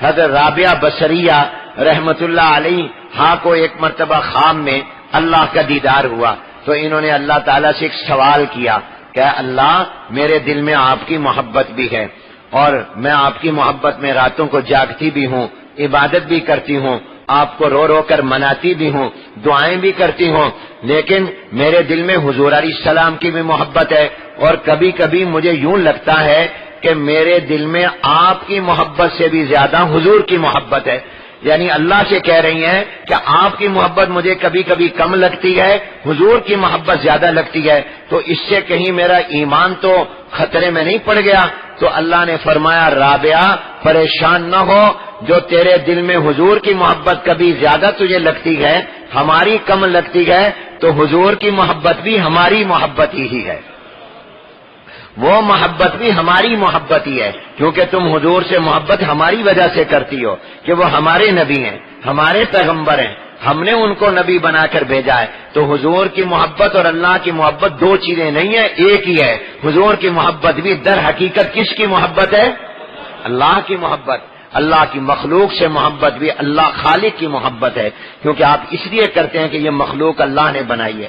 حضرت رابعہ بصریہ رحمت اللہ علیہ ہاں کو ایک مرتبہ خواب میں اللہ کا دیدار ہوا تو انہوں نے اللہ تعالیٰ سے ایک سوال کیا کہ اللہ میرے دل میں آپ کی محبت بھی ہے اور میں آپ کی محبت میں راتوں کو جاگتی بھی ہوں، عبادت بھی کرتی ہوں، آپ کو رو رو کر مناتی بھی ہوں، دعائیں بھی کرتی ہوں، لیکن میرے دل میں حضور علیہ السلام کی بھی محبت ہے اور کبھی کبھی مجھے یوں لگتا ہے کہ میرے دل میں آپ کی محبت سے بھی زیادہ حضور کی محبت ہے. یعنی اللہ سے کہہ رہی ہیں کہ آپ کی محبت مجھے کبھی کبھی کم لگتی ہے، حضور کی محبت زیادہ لگتی ہے، تو اس سے کہیں میرا ایمان تو خطرے میں نہیں پڑ گیا؟ تو اللہ نے فرمایا رابعہ پریشان نہ ہو، جو تیرے دل میں حضور کی محبت کبھی زیادہ تجھے لگتی ہے، ہماری کم لگتی ہے، تو حضور کی محبت بھی ہماری محبت ہی ہے، وہ محبت بھی ہماری محبت ہی ہے، کیونکہ تم حضور سے محبت ہماری وجہ سے کرتی ہو کہ وہ ہمارے نبی ہیں، ہمارے پیغمبر ہیں، ہم نے ان کو نبی بنا کر بھیجا ہے. تو حضور کی محبت اور اللہ کی محبت دو چیزیں نہیں ہیں، ایک ہی ہے. حضور کی محبت بھی در حقیقت کس کی محبت ہے؟ اللہ کی محبت. اللہ کی مخلوق سے محبت بھی اللہ خالق کی محبت ہے، کیونکہ آپ اس لیے کرتے ہیں کہ یہ مخلوق اللہ نے بنائی ہے.